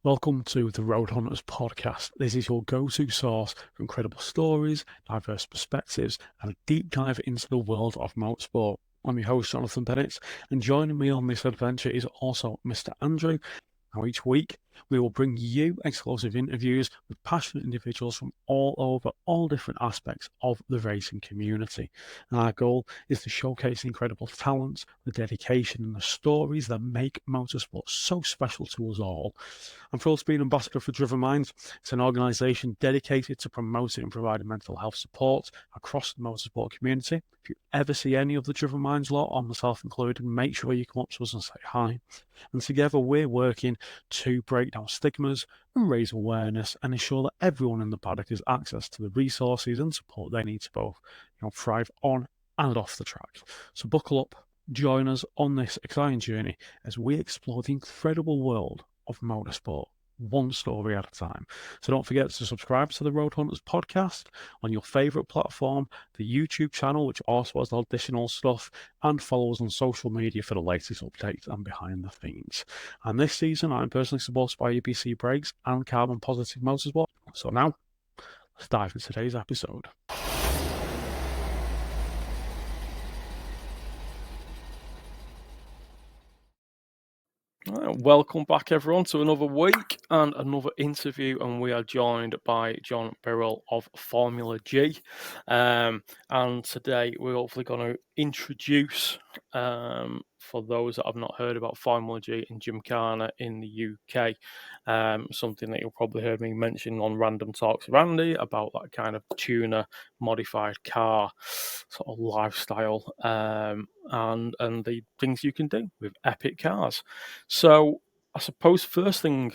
Welcome to the Road Hunters podcast. This is your go-to source for incredible stories, diverse perspectives, and a deep dive into the world of motorsport. I'm your host, Jonathan Bennett, and joining me on this adventure is also Mr. Andrew. Now, each week, we will bring you exclusive interviews with passionate individuals from all over all different aspects of the racing community. And our goal is to showcase incredible talents, the dedication, and the stories that make motorsport so special to us all. I'm thrilled to be an ambassador for Driven Minds. It's an organisation dedicated to promoting and providing mental health support across the motorsport community. If you ever see any of the Driven Minds lot, or myself included, make sure you come up to us and say hi. And together we're working to break down stigmas and raise awareness and ensure that everyone in the paddock has access to the resources and support they need to both thrive on and off the track. So buckle up, join us on this exciting journey as we explore the incredible world of motorsport, one story at a time. So don't forget to subscribe to the Road Hunters podcast on your favourite platform, the YouTube channel, which also has additional stuff, and follow us on social media for the latest updates and behind the scenes. And this season, I'm personally supported by EBC Brakes and Carbon Positive Motorsport. So now, let's dive into today's episode. Welcome back, everyone, to another week and another interview, and we are joined by John Birrell of FormulaG. And today we're hopefully going to introduce, for those that have not heard about FormulaG and Gymkhana in the UK, something that you'll probably heard me mention on Random Talks with Andy about that kind of tuner modified car sort of lifestyle, and the things you can do with epic cars. So I suppose first thing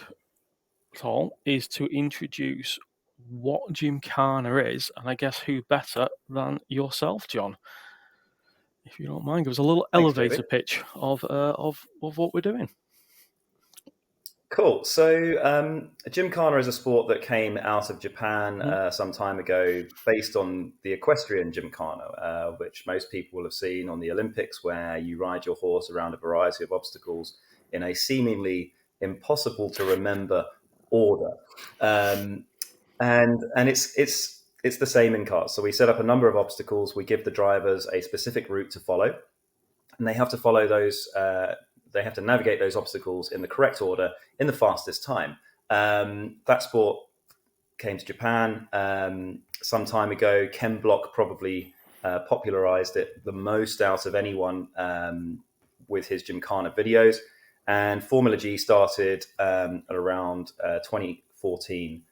at all is to introduce what Gymkhana is, and I guess who better than yourself, John? If you don't mind, give us a little elevator pitch of what we're doing. Cool. So Gymkhana is a sport that came out of Japan some time ago, based on the equestrian Gymkhana, which most people will have seen on the Olympics, where you ride your horse around a variety of obstacles in a seemingly impossible to remember order. And it's the same in cars. So we set up a number of obstacles. We give the drivers a specific route to follow, and they have to follow those. They have to navigate those obstacles in the correct order in the fastest time. That sport came to Japan some time ago. Ken Block probably popularized it the most out of anyone with his Gymkhana videos. And FormulaG started at around 2014.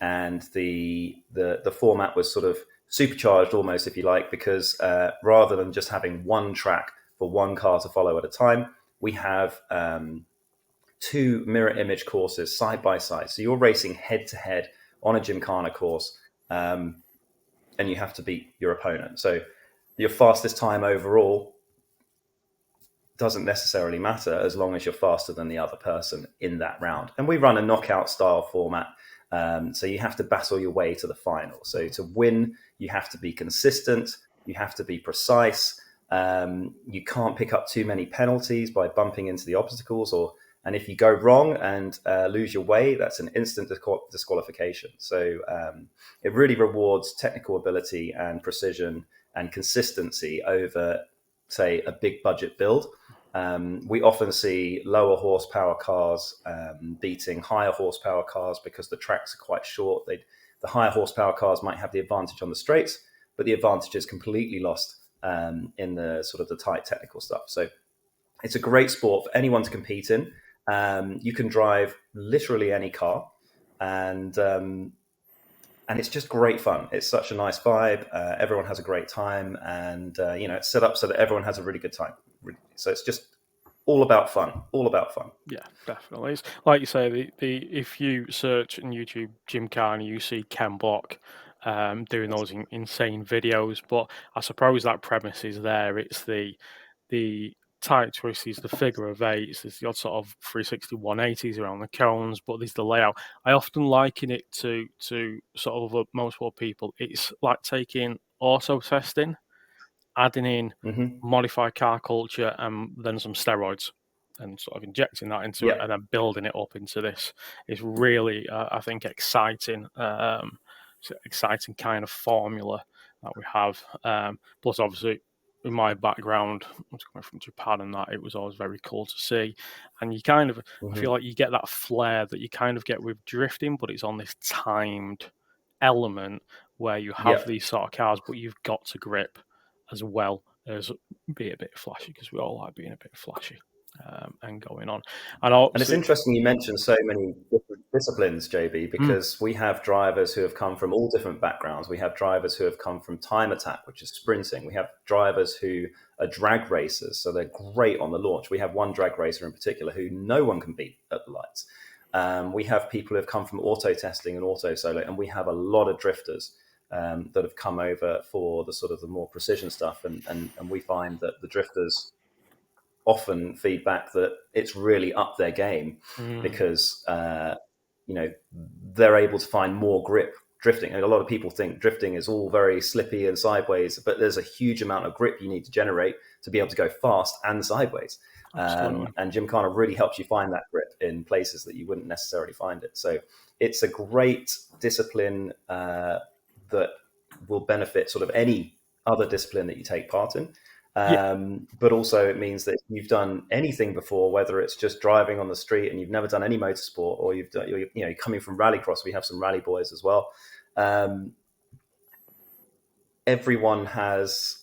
And the format was sort of supercharged almost, if you like, because rather than just having one track for one car to follow at a time, we have two mirror image courses side by side. So you're racing head to head on a Gymkhana course, and you have to beat your opponent. So your fastest time overall doesn't necessarily matter as long as you're faster than the other person in that round. And we run a knockout style format. So you have to battle your way to the final. So to win, you have to be consistent. You have to be precise. You can't pick up too many penalties by bumping into the obstacles, and if you go wrong and lose your way, that's an instant disqualification. So it really rewards technical ability and precision and consistency over, say, a big budget build. We often see lower horsepower cars beating higher horsepower cars because the tracks are quite short. The higher horsepower cars might have the advantage on the straights, but the advantage is completely lost in the sort of the tight technical stuff. So it's a great sport for anyone to compete in. You can drive literally any car, and it's just great fun. It's such a nice vibe. Everyone has a great time, and it's set up so that everyone has a really good time. So it's just all about fun. Yeah, definitely. It's, like you say, if you search on YouTube Gymkhana, you see Ken Block doing those insane videos. But I suppose that premise is there. It's the tight twisties, the figure of eights, there's the odd sort of 360 180s around the cones, but there's the layout. I often liken it to sort of motorsport people. It's like taking auto testing, adding in modified car culture, and then some steroids. and sort of injecting that into it Yeah. and then building it up into this is really, I think, exciting. It's an exciting kind of formula that we have. Plus, obviously, in my background, I was coming from Japan and that, it was always very cool to see. And you kind of, I feel like you get that flair that you kind of get with drifting, but it's on this timed element where you have Yeah. these sort of cars, but you've got to grip as well as be a bit flashy, because we all like being a bit flashy and going on. And it's interesting you mentioned so many different disciplines, JB, because we have drivers who have come from all different backgrounds. We have drivers who have come from time attack, which is sprinting. We have drivers who are drag racers, so they're great on the launch. We have one drag racer in particular who no one can beat at the lights. We have people who have come from auto testing and auto solo, and we have a lot of drifters that have come over for the sort of the more precision stuff. And we find that the drifters often feedback that it's really up their game because they're able to find more grip drifting. And a lot of people think drifting is all very slippy and sideways, but there's a huge amount of grip you need to generate to be able to go fast and sideways. And Gymkhana really helps you find that grip in places that you wouldn't necessarily find it. So it's a great discipline that will benefit sort of any other discipline that you take part in. But also it means that if you've done anything before, whether it's just driving on the street and you've never done any motorsport, or you're coming from Rallycross, we have some rally boys as well. Everyone has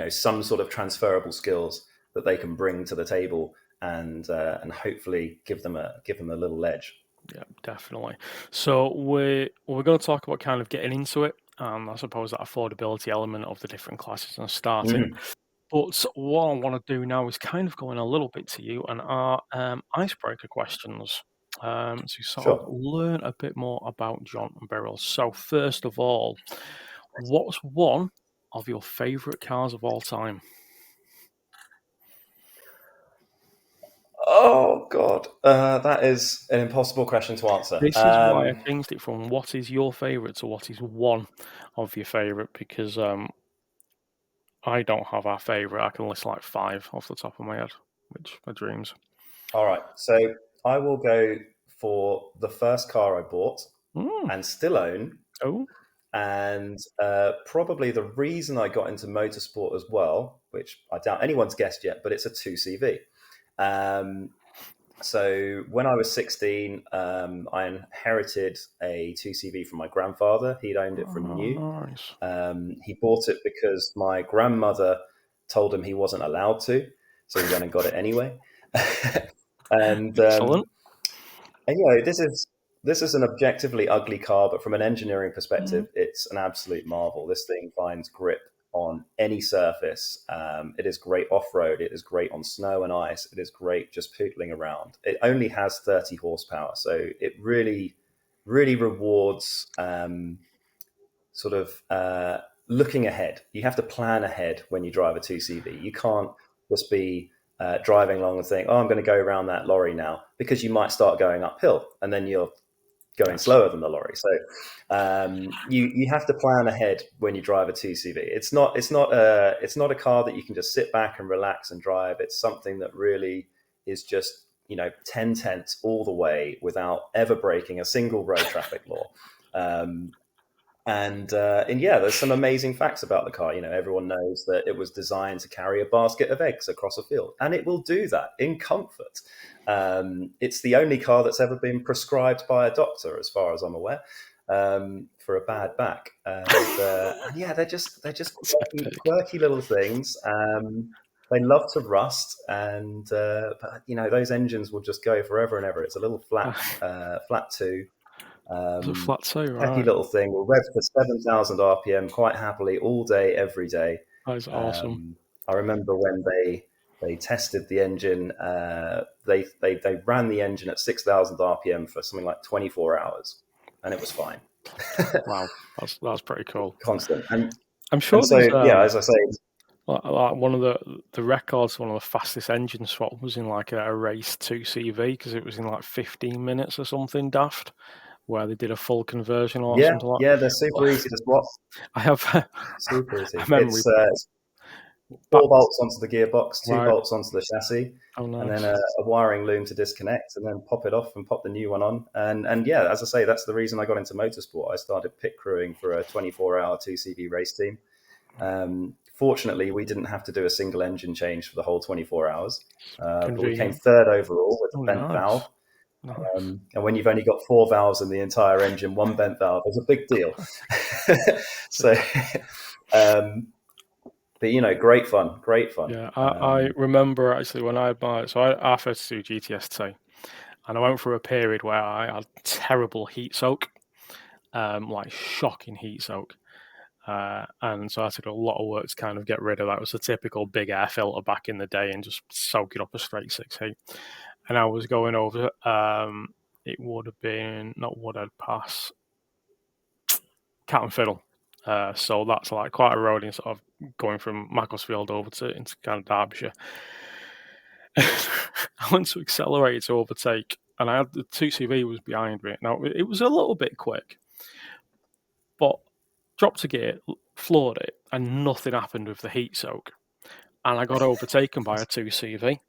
some sort of transferable skills that they can bring to the table and hopefully give them a little edge. Yeah, definitely. So we're going to talk about kind of getting into it. I suppose that affordability element of the different classes and starting. But what I want to do now is kind of going a little bit to you and our icebreaker questions to sort of learn a bit more about John Birrell. So first of all, what's one of your favourite cars of all time? Oh God, that is an impossible question to answer. This is why I changed it from what is your favourite to what is one of your favourite, because I don't have our favourite. I can list like 5 off the top of my head, which are dreams. All right, so I will go for the first car I bought and still own. Oh. And probably the reason I got into motorsport as well, which I doubt anyone's guessed yet, but it's a 2CV. So when I was 16, I inherited a 2CV from my grandfather. He'd owned it from new. Nice. He bought it because my grandmother told him he wasn't allowed to, so he went and got it anyway. And excellent. And this is an objectively ugly car, but from an engineering perspective, it's an absolute marvel. This thing finds grip on any surface. It is great off-road. It is great on snow and ice. It is great just pootling around. It only has 30 horsepower, so it really, really rewards sort of looking ahead. You have to plan ahead when you drive a 2CV. You can't just be driving along and think, oh, I'm going to go around that lorry now, because you might start going uphill and then you're going slower than the lorry. So you have to plan ahead when you drive a 2CV. It's not a car that you can just sit back and relax and drive. It's something that really is just 10 tenths all the way without ever breaking a single road traffic law. And yeah, there's some amazing facts about the car. Everyone knows that it was designed to carry a basket of eggs across a field, and it will do that in comfort. It's the only car that's ever been prescribed by a doctor, as far as I'm aware, for a bad back. And yeah, they're just quirky little things. They love to rust, and but those engines will just go forever and ever. It's a little flat two. Flat two, right? Happy little thing. We'll rev for 7,000 RPM quite happily all day, every day. That is awesome. I remember when they tested the engine. They ran the engine at 6,000 RPM for something like 24 hours, and it was fine. Wow, that's pretty cool. Constant, and I'm sure. And so yeah, as I say. Like one of the records, one of the fastest engine swap was in like a race 2CV, because it was in like 15 minutes or something daft, where they did a full conversion or something like that. Yeah, they're super easy to swap. I have super easy. 4 bolts onto the gearbox, 2 Right. bolts onto the chassis, Oh, nice. and then a wiring loom to disconnect, and then pop it off and pop the new one on. And yeah, as I say, that's the reason I got into motorsport. I started pit crewing for a 24-hour 2CV race team. Fortunately, we didn't have to do a single engine change for the whole 24 hours, but we came third overall with a bent valve. Nice. And when you've only got 4 valves in the entire engine, one bent valve is a big deal. So, but great fun. Yeah, I remember actually when I had I first do GTS2, and I went through a period where I had terrible heat soak, like shocking heat soak. And so I had to do a lot of work to kind of get rid of that. It was a typical big air filter back in the day and just soak it up a straight 6 heat. And I was going over, it would have been, not Woodhead Pass, Cat and Fiddle. So that's like quite a road in sort of going from Macclesfield over into kind of Derbyshire. I went to accelerate to overtake, and I had the 2CV was behind me. Now, it was a little bit quick, but dropped a gear, floored it, and nothing happened with the heat soak. And I got overtaken by a 2CV.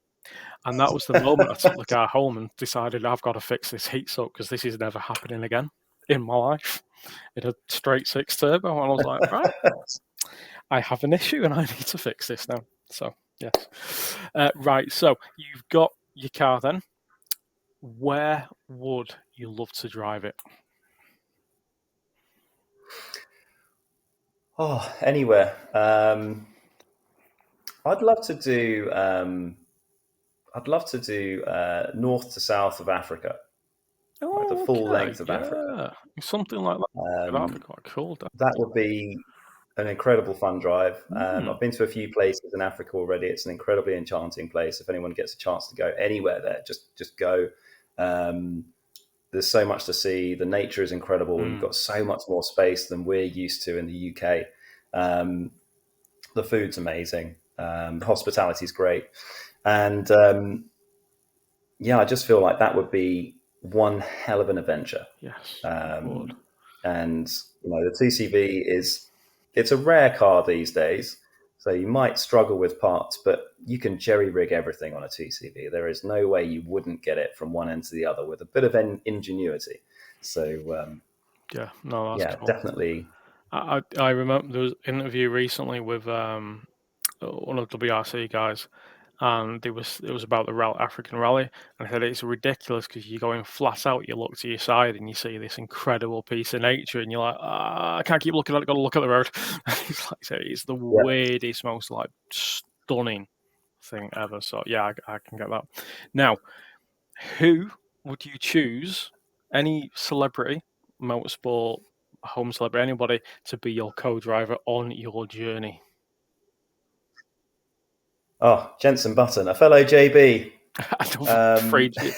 And that was the moment I took the car home and decided I've got to fix this heat soak because this is never happening again in my life. It had straight 6 turbo, and I was like, right, I have an issue and I need to fix this now. So, yes. Right, so you've got your car then. Where would you love to drive it? Oh, anywhere. I'd love to do. North to south of Africa, like the full length of Africa. Something like that. That'd be quite cool. That would be an incredible fun drive. I've been to a few places in Africa already. It's an incredibly enchanting place. If anyone gets a chance to go anywhere there, just go. There's so much to see. The nature is incredible. You've got so much more space than we're used to in the UK. The food's amazing. The hospitality is great. And I just feel like that would be one hell of an adventure. Yes. And the 2CV it's a rare car these days, so you might struggle with parts, but you can jerry rig everything on a 2CV. There is no way you wouldn't get it from one end to the other with a bit of ingenuity. So that's cool. Definitely. I remember there was an interview recently with one of the WRC guys, and it was about the African Rally, and I said it's ridiculous because you're going flat out, you look to your side and you see this incredible piece of nature, and you're like, I can't keep looking at it, got to look at the road. It's the weirdest, most like stunning thing ever. So yeah, I can get that. Now, who would you choose? Any celebrity, motorsport, home celebrity, anybody to be your co-driver on your journey? Oh, Jenson Button, a fellow JB.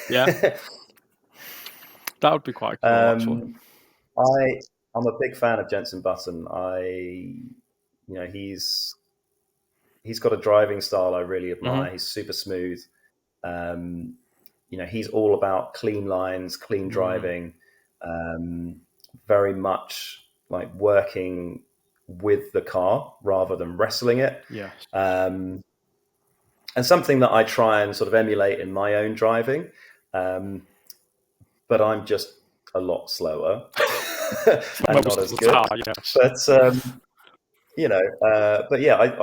Yeah. That would be quite cool, actually. I'm a big fan of Jenson Button. He's got a driving style I really admire. He's super smooth. He's all about clean lines, clean driving, very much like working with the car rather than wrestling it. Yes. And something that I try and sort of emulate in my own driving. But I'm just a lot slower and not as good. But I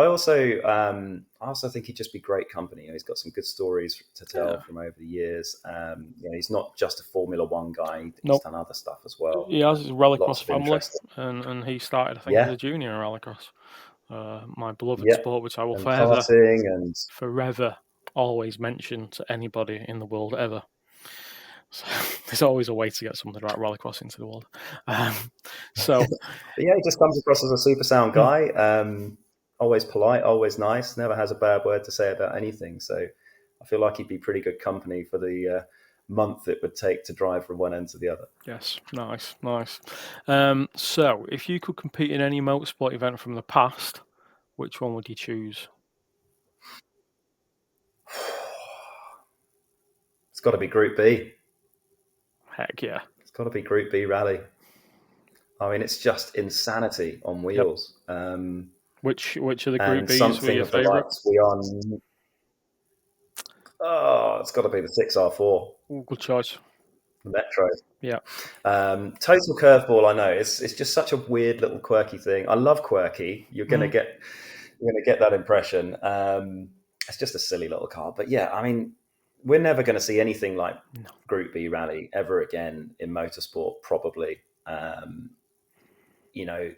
also think he'd just be great company. He's got some good stories to tell from over the years. He's not just a Formula One guy. He's done other stuff as well. He has his Rallycross family, and he started, I think, as a junior in Rallycross. My beloved sport, which I will forever always mention to anybody in the world ever. So there's always a way to get something about Rallycross into the world. But he just comes across as a super sound guy. Always polite, always nice, never has a bad word to say about anything. So I feel like he'd be pretty good company for the month it would take to drive from one end to the other. Yes, nice. So if you could compete in any motorsport event from the past, which one would you choose? It's got to be Group B. Heck yeah. It's got to be Group B Rally. I mean, it's just insanity on wheels. Which of the Group And Bs were something your of the favourite? likes we are. Oh, it's got to be the 6R4 Good choice. Metro. Yeah. Total curveball. I know it's just such a weird little quirky thing. I love quirky. You're gonna get that impression. It's just a silly little car, but yeah, I mean, we're never going to see anything like Group B rally ever again in motorsport. Probably. You know,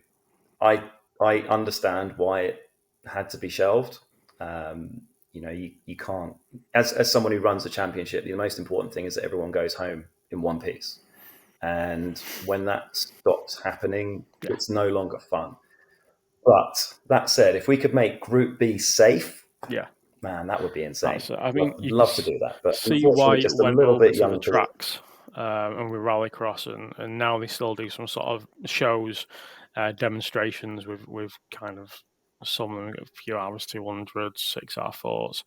I understand why it had to be shelved. You know, you can't, as someone who runs a championship, the most important thing is that everyone goes home in one piece. And when that stops happening, it's no longer fun. But that said, if we could make Group B safe, man, that would be insane. I mean, love to do that, but see unfortunately, why just it a went little over bit to young the to tracks and with Rallycross, and now they still do some sort of shows, demonstrations with kind of some of them a few hours, 200, 6R4s,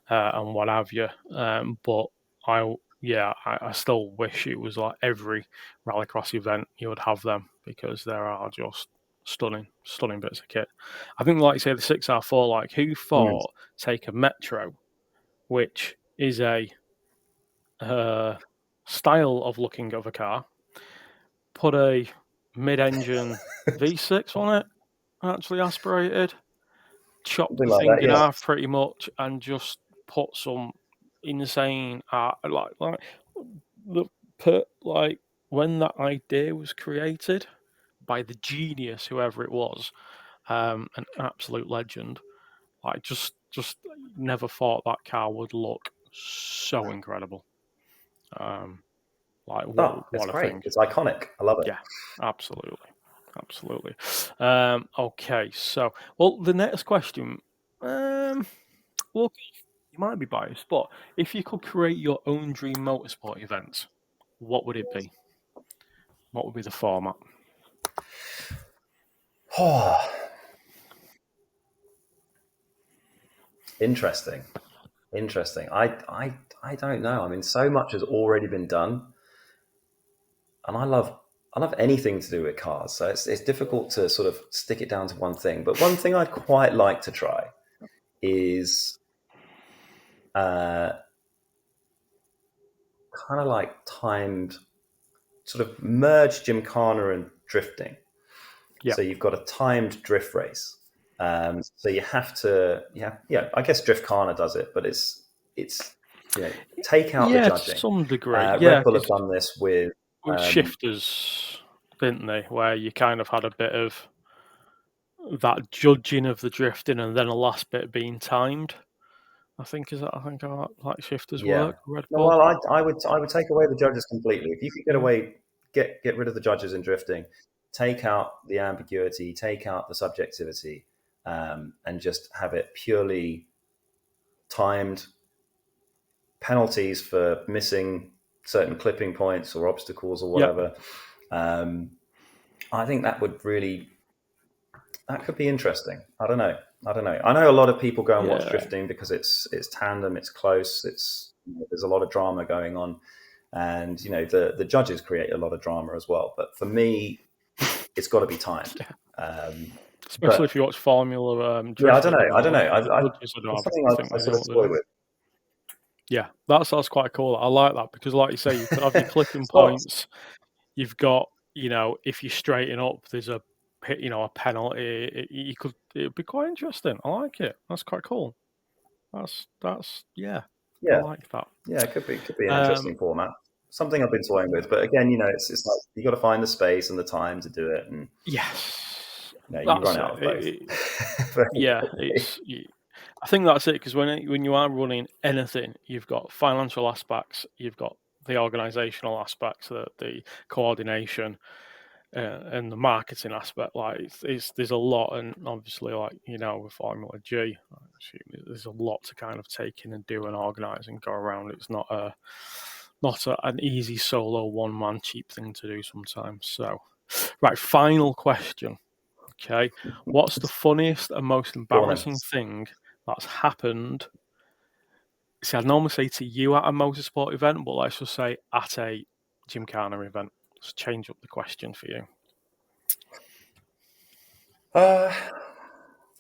and what have you. But I still wish it was like every Rallycross event you would have them, because there are just stunning bits of kit. I think, like you say, the 6R4, like, who thought take a Metro, which is a style of looking of a car, put a mid-engine V6 on it, actually aspirated, chop the like thing that, in yeah. half pretty much, and just put some insane like when that idea was created by the genius, whoever it was, an absolute legend. Like, just never thought that car would look so incredible. Like, It's what a great. thing. It's iconic. I love it. Yeah, absolutely. Okay, so, well, the next question, well, you might be biased, but if you could create your own dream motorsport event, what would it be? What would be the format? Interesting. I don't know. I mean, so much has already been done, and I love anything to do with cars. So it's difficult to sort of stick it down to one thing. But one thing I'd quite like to try is kind of like timed, sort of merge Gymkhana and drifting. Yeah. So you've got a timed drift race. So you have to, I guess Gymkhana does it, but it's take out the judging. To some degree. Red Bull have done this with shifters, didn't they? Where you kind of had a bit of that judging of the drifting, and then a last bit being timed. I think how like shifters work. Red Bull. Well, I would take away the judges completely. If you could get rid of the judges in drifting, take out the ambiguity, take out the subjectivity, and just have it purely timed, penalties for missing certain clipping points or obstacles or whatever. I think that could be interesting. I don't know. I know a lot of people go and watch drifting because it's tandem, it's close, there's a lot of drama going on, and the judges create a lot of drama as well. But for me, it's got to be timed. Especially if you watch Formula. I don't know. It's something I sort of toy with. Yeah, that's quite cool. I like that, because, like you say, you could have your clipping points. You've got, if you straighten up, there's a penalty. It'd be quite interesting. I like it. That's quite cool. That's I like that. Yeah, it could be an interesting format. Something I've been toying with, but again, it's like you got to find the space and the time to do it, and you run out of both. I think that's it, because when you are running anything, you've got financial aspects, you've got the organisational aspects, the coordination, and the marketing aspect. Like, there's a lot, and obviously, like, with Formula G, there's a lot to kind of take in and do and organise and go around. It's not an easy solo one-man cheap thing to do sometimes. So, right, final question. Okay, what's the funniest and most embarrassing thing that's happened? See, I'd normally say to you at a motorsport event, but let's just say at a Gymkhana event. Let's change up the question for you.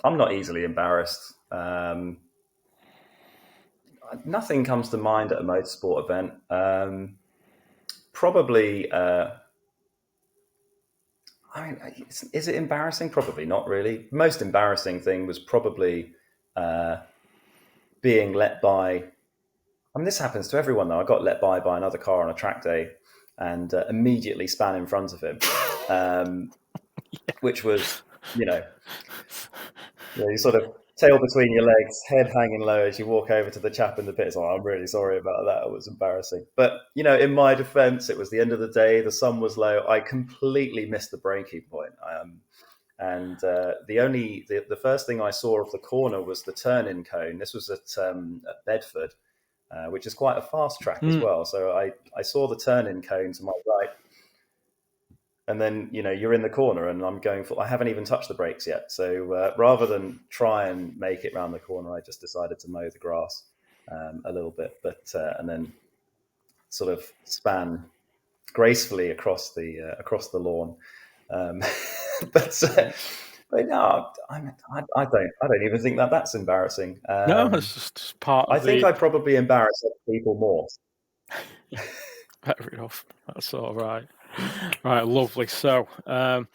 I'm not easily embarrassed. Nothing comes to mind at a motorsport event. Probably, I mean, is it embarrassing? Probably not really. Most embarrassing thing was probably being let by. I mean, this happens to everyone though. I got let by another car on a track day and immediately span in front of him, which was, you sort of tail between your legs, head hanging low as you walk over to the chap in the pits. Oh, I'm really sorry about that. It was embarrassing. But, in my defense, it was the end of the day. The sun was low. I completely missed the braking point. And the first thing I saw of the corner was the turn-in cone. This was at Bedford, which is quite a fast track as well. So I saw the turn-in cone to my right. And then, you're in the corner and I'm going for, I haven't even touched the brakes yet. So rather than try and make it round the corner, I just decided to mow the grass a little bit, and then sort of span gracefully across the lawn. But no, I don't even think that's embarrassing. No, it's just part of I think I probably embarrass people more. Fair enough. That's all right. Right, lovely. So, so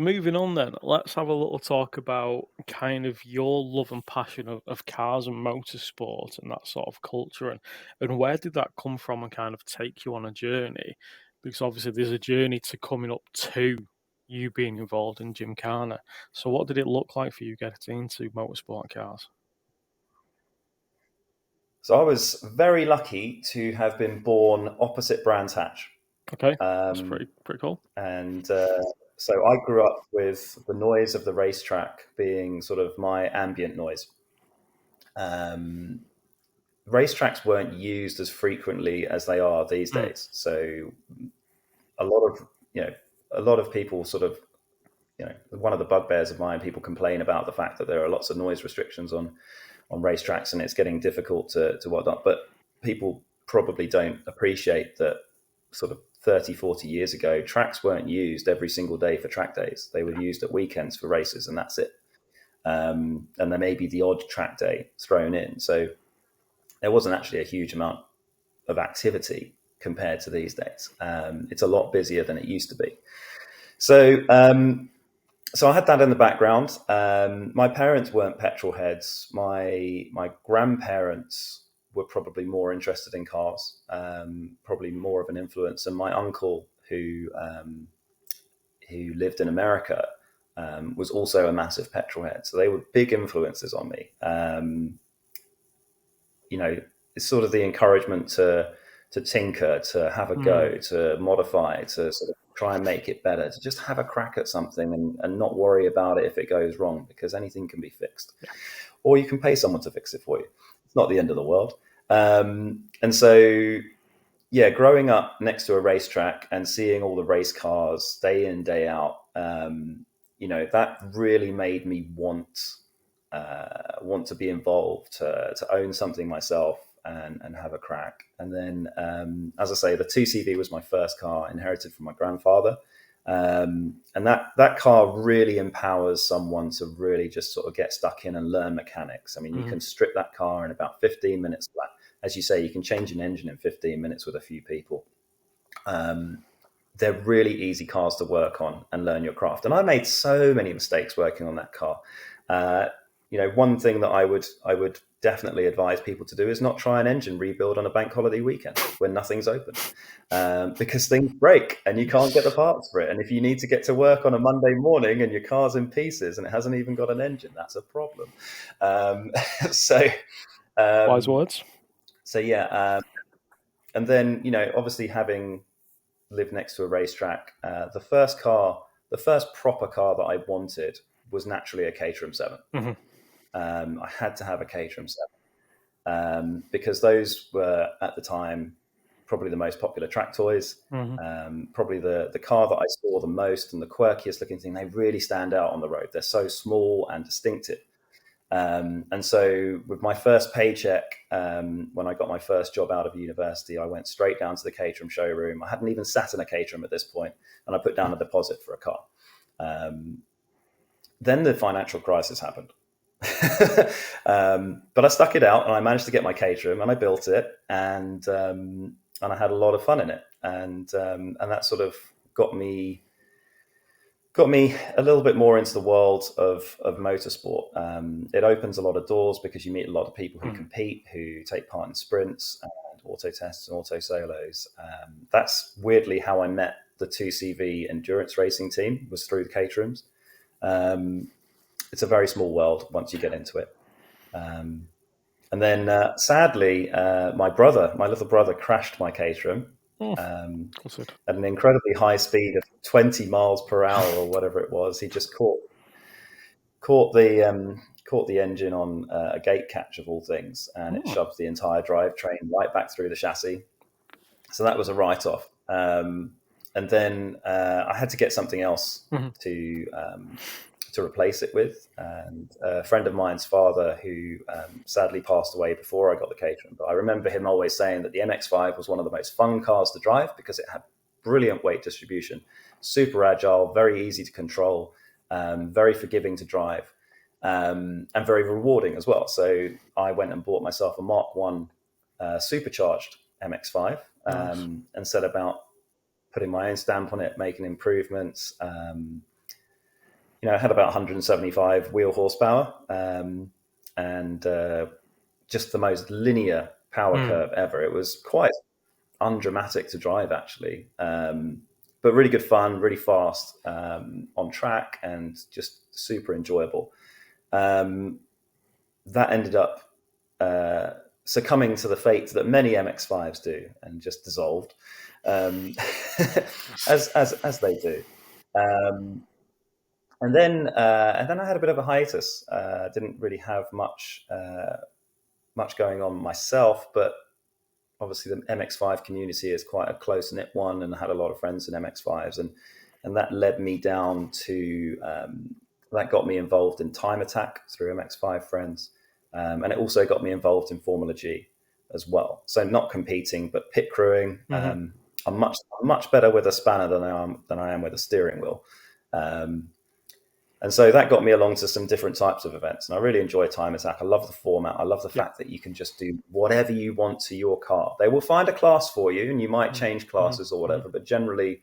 moving on then, let's have a little talk about kind of your love and passion of cars and motorsport and that sort of culture, and where did that come from and kind of take you on a journey? Because obviously there's a journey to coming up to you being involved in Gymkhana. So what did it look like for you getting into motorsport cars? So I was very lucky to have been born opposite Brands Hatch. Okay, that's pretty cool. And so I grew up with the noise of the racetrack being sort of my ambient noise. Racetracks weren't used as frequently as they are these days. So a lot of people sort of, one of the bugbears of mine, people complain about the fact that there are lots of noise restrictions on racetracks and it's getting difficult to whatnot. But people probably don't appreciate that sort of 30, 40 years ago, tracks weren't used every single day for track days. They were used at weekends for races and that's it. And there may be the odd track day thrown in. So there wasn't actually a huge amount of activity compared to these days. It's a lot busier than it used to be. So I had that in the background. My parents weren't petrol heads. My grandparents were probably more interested in cars, probably more of an influence. And my uncle, who lived in America, was also a massive petrol head. So they were big influences on me. It's sort of the encouragement to tinker, to have a go, to modify, to sort of try and make it better, to just have a crack at something and not worry about it if it goes wrong, because anything can be fixed. Yeah. Or you can pay someone to fix it for you. It's not the end of the world. And so, growing up next to a racetrack and seeing all the race cars day in, day out, that really made me want to be involved, to own something myself and have a crack. And then, as I say, the 2CV was my first car, inherited from my grandfather. And that car really empowers someone to really just sort of get stuck in and learn mechanics. I mean, you can strip that car in about 15 minutes flat. As you say, you can change an engine in 15 minutes with a few people. They're really easy cars to work on and learn your craft. And I made so many mistakes working on that car. One thing that I would definitely advise people to do is not try an engine rebuild on a bank holiday weekend when nothing's open, because things break and you can't get the parts for it. And if you need to get to work on a Monday morning and your car's in pieces and it hasn't even got an engine, that's a problem. Wise words. So and then obviously having lived next to a racetrack, the first proper car that I wanted was naturally a Caterham 7. I had to have a Caterham 7 because those were at the time probably the most popular track toys. Probably the car that I saw the most and the quirkiest looking thing. They really stand out on the road. They're so small and distinctive. And so with my first paycheck, when I got my first job out of university, I went straight down to the Caterham showroom. I hadn't even sat in a Caterham at this point, and I put down a deposit for a car. then the financial crisis happened. But I stuck it out, and I managed to get my caterer, and I built it, and I had a lot of fun in it, and that sort of got me a little bit more into the world of motorsport. It opens a lot of doors because you meet a lot of people who compete, who take part in sprints and auto tests and auto solos. That's weirdly how I met the 2CV endurance racing team, was through the caterings. It's a very small world once you get into it. And then sadly, my little brother crashed my caterum at an incredibly high speed of 20 miles per hour or whatever it was. He just caught the engine on a gate catch of all things, and it shoved the entire drivetrain right back through the chassis. So that was a write-off. And then I had to get something else to replace it with. And a friend of mine's father, who sadly passed away before I got the catering, but I remember him always saying that the MX-5 was one of the most fun cars to drive because it had brilliant weight distribution, super agile, very easy to control, very forgiving to drive, and very rewarding as well. So I went and bought myself a Mark 1 supercharged MX-5 and set about putting my own stamp on it, making improvements. I had about 175 wheel horsepower, and just the most linear power curve ever. It was quite undramatic to drive, actually, but really good fun, really fast on track, and just super enjoyable. That ended up succumbing to the fate that many MX-5s do, and just dissolved, as they do. And then I had a bit of a hiatus. Didn't really have much going on myself, but obviously the MX-5 community is quite a close-knit one, and I had a lot of friends in MX-5s, and that led me down to that got me involved in Time Attack through MX-5 friends, and it also got me involved in FormulaG as well. So not competing, but pit crewing. I'm much better with a spanner than I am with a steering wheel. And so that got me along to some different types of events. And I really enjoy Time Attack. I love the format. I love the fact that you can just do whatever you want to your car. They will find a class for you, and you might change classes or whatever. But generally,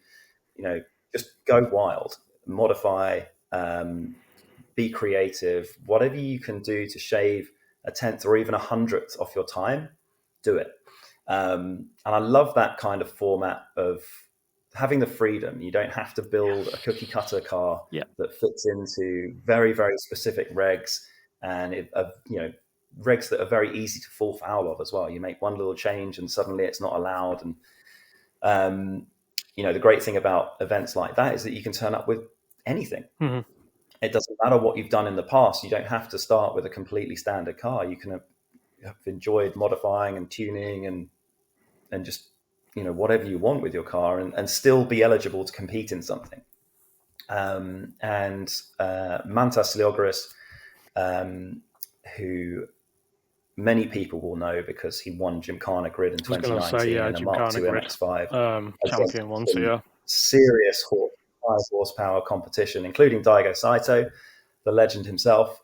just go wild, modify, be creative. Whatever you can do to shave a tenth or even 100th off your time, do it. And I love that kind of format of having the freedom. You don't have to build a cookie cutter car that fits into very, very specific regs, and regs that are very easy to fall foul of as well. You make one little change and suddenly it's not allowed. And the great thing about events like that is that you can turn up with anything. It doesn't matter what you've done in the past. You don't have to start with a completely standard car. You can have enjoyed modifying and tuning and just whatever you want with your car, and still be eligible to compete in something. And Mantas Liogaris, who many people will know because he won Gymkhana Grid in 2019 in a Mark II MX-5. Champion one, so serious high horsepower competition, including Daigo Saito, the legend himself.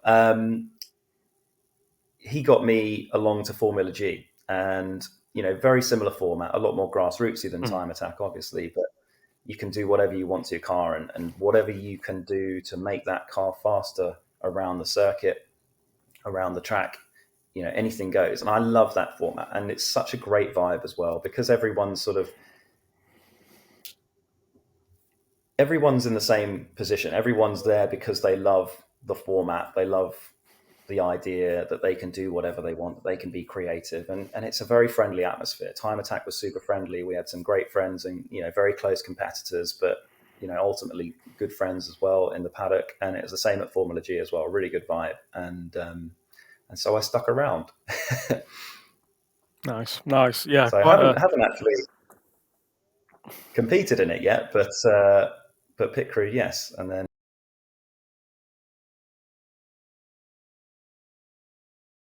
He got me along to FormulaG, and very similar format, a lot more grassrootsy than Time Attack, obviously, but you can do whatever you want to your car, and whatever you can do to make that car faster around the circuit, around the track, anything goes. And I love that format, and it's such a great vibe as well, because everyone's in the same position. Everyone's there because they love the format, they love the idea that they can do whatever they want, that they can be creative, and it's a very friendly atmosphere. Time Attack was super friendly. We had some great friends and very close competitors, but ultimately good friends as well in the paddock. And it was the same at FormulaG as well. Really good vibe, and so I stuck around. Nice, yeah. So I haven't actually competed in it yet, but pit crew, yes. And then